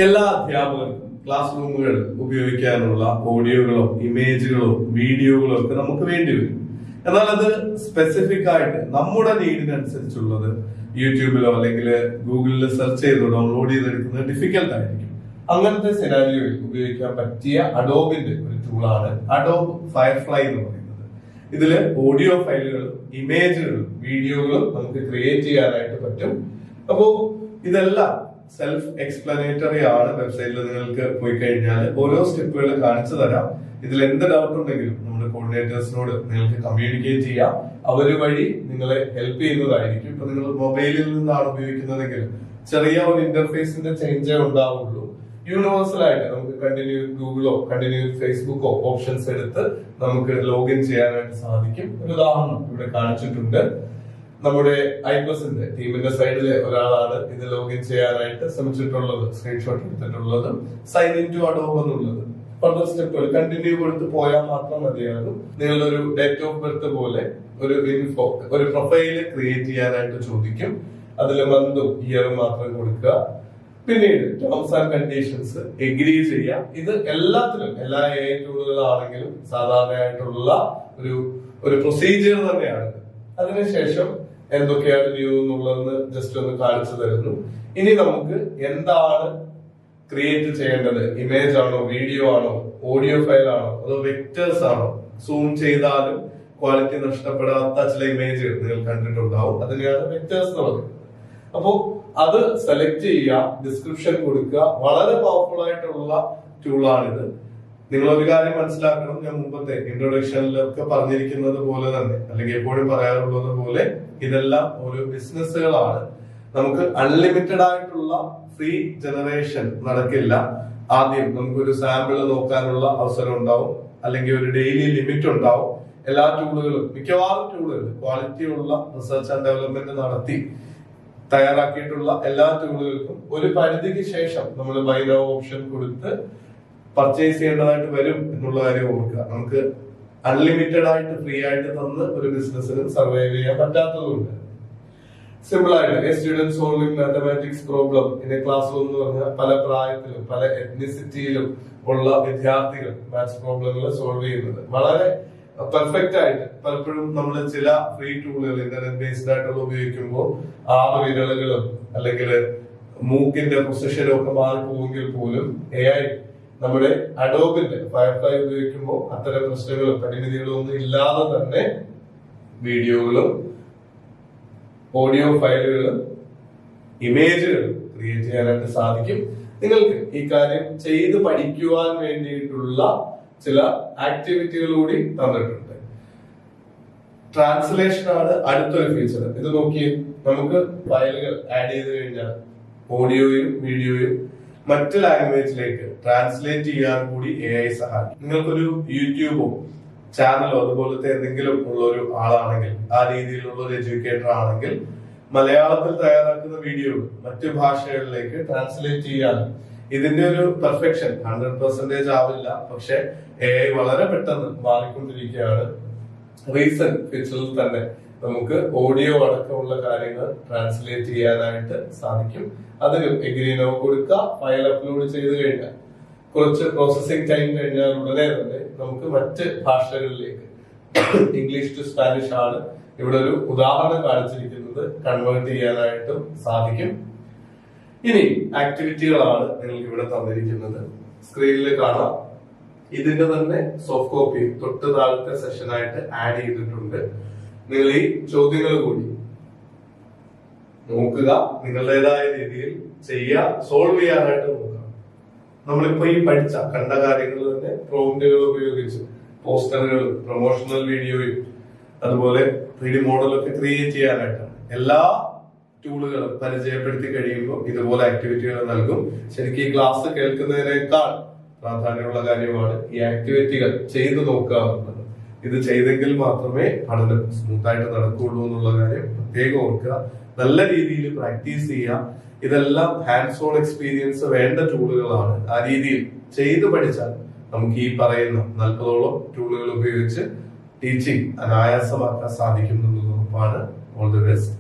എല്ലാ അധ്യാപകർക്കും ക്ലാസ് റൂമുകൾ ഉപയോഗിക്കാനുള്ള ഓഡിയോകളോ ഇമേജുകളോ വീഡിയോകളോ ഒക്കെ നമുക്ക് വേണ്ടി വരും. എന്നാൽ അത് സ്പെസിഫിക് ആയിട്ട് നമ്മുടെ നീഡിനനുസരിച്ചുള്ളത് യൂട്യൂബിലോ അല്ലെങ്കിൽ ഗൂഗിളിൽ സെർച്ച് ചെയ്തോ ഡൗൺലോഡ് ചെയ്തെടുക്കുന്നത് ഡിഫിക്കൽട്ട് ആയിരിക്കും. അങ്ങനത്തെ സിനാരിയോയിൽ ഉപയോഗിക്കാൻ പറ്റിയ അഡോബിന്റെ ഒരു ടൂളാണ് അഡോബ് ഫയർഫ്ലൈ എന്ന് പറയുന്നത്. ഇതില് ഓഡിയോ ഫയലുകളും ഇമേജുകളും വീഡിയോകളും നമുക്ക് ക്രിയേറ്റ് ചെയ്യാനായിട്ട് പറ്റും. അപ്പോ ഇതെല്ലാം സെൽഫ് എക്സ്പ്ലനേറ്ററി ആണ്. വെബ്സൈറ്റിൽ നിങ്ങൾക്ക് പോയി കഴിഞ്ഞാൽ ഓരോ സ്റ്റെപ്പുകൾ കാണിച്ചു തരാം. ഇതിൽ എന്ത് ഡൗട്ട് ഉണ്ടെങ്കിലും നമ്മുടെ കോർഡിനേറ്റേഴ്സിനോട് നിങ്ങൾക്ക് കമ്മ്യൂണിക്കേറ്റ് ചെയ്യാം. അവര് വഴി നിങ്ങളെ ഹെൽപ്പ് ചെയ്യുന്നതായിരിക്കും. ഇപ്പൊ നിങ്ങൾ മൊബൈലിൽ നിന്നാണ് ഉപയോഗിക്കുന്നതെങ്കിൽ ചെറിയ ഒരു ഇന്റർഫേസിന്റെ ചേഞ്ചേ ഉണ്ടാവുള്ളൂ. യൂണിവേഴ്സൽ ആയിട്ട് നമുക്ക് കണ്ടിന്യൂ ഗൂഗിളോ കണ്ടിന്യൂ ഫേസ്ബുക്കോ ഓപ്ഷൻസ് എടുത്ത് നമുക്ക് ലോഗിൻ ചെയ്യാനായിട്ട് സാധിക്കും. ഒരു ഉദാഹരണം ഇവിടെ കാണിച്ചിട്ടുണ്ട്. നമ്മുടെ ഐപ്ലസിന്റെ ടീമിന്റെ സൈഡിലെ ഒരാളാണ് ഇത് ലോഗിൻ ചെയ്യാനായിട്ട് ശ്രമിച്ചിട്ടുള്ളത്, സ്ക്രീൻഷോട്ട് എടുത്തിട്ടുള്ളത്. സൈൻ ഇൻ ടു അഡോബ് എന്നുള്ളത് ഫർദർ സ്റ്റെപ്പുകൾ കണ്ടിന്യൂ കൊടുത്ത് പോയാൽ മാത്രം മതിയാകും. നിങ്ങളുടെ ഒരു ഡേറ്റ് ഓഫ് ബർത്ത് പോലെ ഒരു ഇൻഫോ, ഒരു പ്രൊഫൈല് ക്രിയേറ്റ് ചെയ്യാനായിട്ട് ചോദിക്കും. അതിൽ മന്തും ഇയറും മാത്രം കൊടുക്കുക. പിന്നീട് ടേംസ് ആൻഡ് കണ്ടീഷൻസ് എഗ്രി ചെയ്യാം. ഇത് എല്ലാത്തിലും എല്ലാ AI ടൂളുകളാണെങ്കിലും സാധാരണയായിട്ടുള്ള ഒരു പ്രൊസീജിയർ തന്നെയാണ്. അതിനുശേഷം എന്തൊക്കെയാണ് ന്യൂ എന്നുള്ളതെന്ന് ജസ്റ്റ് ഒന്ന് കാണിച്ചു തരുന്നു. ഇനി നമുക്ക് എന്താണ് ക്രിയേറ്റ് ചെയ്യേണ്ടത്? ഇമേജ് ആണോ, വീഡിയോ ആണോ, ഓഡിയോ ഫയൽ ആണോ, അതോ വെക്ടേഴ്സ് ആണോ? സൂം ചെയ്താലും ക്വാളിറ്റി നഷ്ടപ്പെടാത്ത ചില ഇമേജുകൾ നിങ്ങൾ കണ്ടിട്ടുണ്ടാവും. അതിനെയാണ് വെക്ടേഴ്സ് എന്ന് പറയുന്നത്. അപ്പോ അത് സെലക്ട് ചെയ്യുക, ഡിസ്ക്രിപ്ഷൻ കൊടുക്കുക. വളരെ പവർഫുൾ ആയിട്ടുള്ള ടൂളാണിത്. നിങ്ങൾ ഒരു കാര്യം മനസ്സിലാക്കണം, ഞാൻ മുമ്പത്തെ ഇൻട്രൊഡക്ഷനിലൊക്കെ പറഞ്ഞിരിക്കുന്നത് പോലെ തന്നെ, അല്ലെങ്കിൽ എപ്പോഴും പറയാറുള്ളത് പോലെ, ഇതെല്ലാം ഒരു ബിസിനസ്സുകളാണ്. നമുക്ക് അൺലിമിറ്റഡ് ആയിട്ടുള്ള ഫ്രീ ജനറേഷൻ നടക്കില്ല. ആദ്യം നമുക്കൊരു സാമ്പിൾ നോക്കാനുള്ള അവസരം ഉണ്ടാവും, അല്ലെങ്കിൽ ഒരു ഡെയിലി ലിമിറ്റ് ഉണ്ടാവും. എല്ലാ ടൂളുകളും, മിക്കവാറും ടൂളുകൾ ക്വാളിറ്റി ഉള്ള റിസർച്ച് ആൻഡ് ഡെവലപ്മെന്റ് നടത്തി തയ്യാറാക്കിയിട്ടുള്ള എല്ലാ ടൂളുകൾക്കും ഒരു പരിധിക്ക് ശേഷം നമ്മൾ ബൈ നൗ ഓപ്ഷൻ കൊടുത്ത് പർച്ചേസ് ചെയ്യേണ്ടതായിട്ട് വരും എന്നുള്ള കാര്യം ഓർക്കുക. നമുക്ക് അൺലിമിറ്റഡ് ആയിട്ട് ഫ്രീ ആയിട്ട് തന്ന് ഒരു ബിസിനസ്സിന് സർവൈവ് ചെയ്യാൻ പറ്റാത്തതുകൊണ്ട് സിമ്പിൾ ആയിട്ട് student solving mathematics problem in A class room എന്ന് പറഞ്ഞാൽ പല പ്രായത്തിലും പല എത്നിസിറ്റിയിലും ഉള്ള വിദ്യാർത്ഥികൾ മാത്സ് പ്രോബ്ലങ്ങൾ സോൾവ് ചെയ്യുന്നത് വളരെ പെർഫെക്റ്റ് ആയിട്ട്. പലപ്പോഴും നമ്മൾ ചില ഫ്രീ ടൂളുകൾ ഇന്റർനെറ്റ് ബേസ്ഡ് ആയിട്ടുള്ള ഉപയോഗിക്കുമ്പോൾ 6 വിരലുകളും അല്ലെങ്കിൽ മൂക്കിന്റെ പൊസിഷനും ഒക്കെ മാറിപ്പോകുമെങ്കിൽ പോലും AI നമ്മുടെ അഡോബിന്റെ ഫയർഫ്ലൈ ഉപയോഗിക്കുമ്പോൾ അത്തരം പ്രശ്നങ്ങളും പരിമിതികളും ഒന്നും ഇല്ലാതെ തന്നെ വീഡിയോകളും ഓഡിയോ ഫയലുകളും ഇമേജുകളും ക്രിയേറ്റ് ചെയ്യാനായിട്ട് സാധിക്കും. നിങ്ങൾക്ക് ഈ കാര്യം ചെയ്ത് പഠിക്കുവാൻ വേണ്ടിയിട്ടുള്ള ചില ആക്ടിവിറ്റികൾ കൂടി തന്നിട്ടുണ്ട്. ട്രാൻസ്ലേഷൻ ആണ് അടുത്തൊരു ഫീച്ചർ. ഇത് നോക്കിയേ, നമുക്ക് ഫയലുകൾ ആഡ് ചെയ്ത് കഴിഞ്ഞാൽ ഓഡിയോയും വീഡിയോയും മറ്റ് ലാംഗ്വേജിലേക്ക് ട്രാൻസ്ലേറ്റ് ചെയ്യാൻ കൂടി AI സഹായിക്കും. നിങ്ങൾക്കൊരു യൂട്യൂബോ ചാനലോ അതുപോലത്തെ എന്തെങ്കിലും ഉള്ള ഒരു ആളാണെങ്കിൽ, ആ രീതിയിലുള്ള ഒരു എഡ്യൂക്കേറ്റർ ആണെങ്കിൽ, മലയാളത്തിൽ തയ്യാറാക്കുന്ന വീഡിയോകൾ മറ്റു ഭാഷകളിലേക്ക് ട്രാൻസ്ലേറ്റ് ചെയ്യാൻ ഇതിന്റെ ഒരു പെർഫെക്ഷൻ 100% ആവില്ല. പക്ഷെ AI വളരെ പെട്ടെന്ന് മാറിക്കൊണ്ടിരിക്കുകയാണ്. റീസെന്റ് ഫീച്ചറിൽ തന്നെ നമുക്ക് ഓഡിയോ അടക്കമുള്ള കാര്യങ്ങൾ ട്രാൻസ്ലേറ്റ് ചെയ്യാനായിട്ട് സാധിക്കും. അതിന് എഗ്രി നൗ കൊടുക്കുക. ഫയൽ അപ്ലോഡ് ചെയ്ത് കഴിഞ്ഞാൽ കുറച്ച് പ്രോസസിംഗ് ടൈം കഴിഞ്ഞാൽ ഉടനെ തന്നെ നമുക്ക് മറ്റ് ഭാഷകളിലേക്ക്, ഇംഗ്ലീഷ് ടു സ്പാനിഷ് ആണ് ഇവിടെ ഒരു ഉദാഹരണം കാണിച്ചിരിക്കുന്നത്, കൺവേർട്ട് ചെയ്യാനായിട്ടും സാധിക്കും. ഇനി ആക്ടിവിറ്റികളാണ് നിങ്ങൾക്ക് ഇവിടെ തന്നിരിക്കുന്നത്. സ്ക്രീനിൽ കാണാം. ഇതിന്റെ തന്നെ സോഫ്റ്റ് കോപ്പി തൊട്ട് താഴത്തെ സെഷനായിട്ട് ആഡ് ചെയ്തിട്ടുണ്ട്. നിങ്ങൾ ഈ ചോദ്യങ്ങൾ കൂടി നോക്കുക, നിങ്ങളുടേതായ രീതിയിൽ ചെയ്യുക, സോൾവ് ചെയ്യാനായിട്ട് നോക്കുക. നമ്മളിപ്പോ ഈ പഠിച്ച കണ്ട കാര്യങ്ങൾ തന്നെ പ്രോംപ്റ്റുകൾ ഉപയോഗിച്ച് പോസ്റ്ററുകളും പ്രൊമോഷണൽ വീഡിയോയും അതുപോലെ 3D മോഡലൊക്കെ ക്രിയേറ്റ് ചെയ്യാനായിട്ടാണ്. എല്ലാ ടൂളുകളും പരിചയപ്പെടുത്തി കഴിയുമ്പോൾ ഇതുപോലെ ആക്ടിവിറ്റികൾ നൽകും. ശരിക്കും ഈ ക്ലാസ് കേൾക്കുന്നതിനേക്കാൾ പ്രാധാന്യമുള്ള കാര്യമാണ് ഈ ആക്ടിവിറ്റികൾ ചെയ്തു നോക്കുക എന്നുള്ളത്. ഇത് ചെയ്തെങ്കിൽ മാത്രമേ പഠനം സ്മൂത്തായിട്ട് നടക്കുകയുള്ളൂ എന്നുള്ള കാര്യം പ്രത്യേകം ഓർക്കുക. നല്ല രീതിയിൽ പ്രാക്ടീസ് ചെയ്യുക. ഇതെല്ലാം ഹാൻഡ്സ് ഓൺ എക്സ്പീരിയൻസ് വേണ്ട ടൂളുകളാണ്. ആ രീതിയിൽ ചെയ്തു പഠിച്ചാൽ നമുക്ക് ഈ പറയുന്ന 40ഓളം ടൂളുകൾ ഉപയോഗിച്ച് ടീച്ചിങ് അനായാസമാക്കാൻ സാധിക്കും എന്നുള്ളത് ഉറപ്പാണ്. All the best.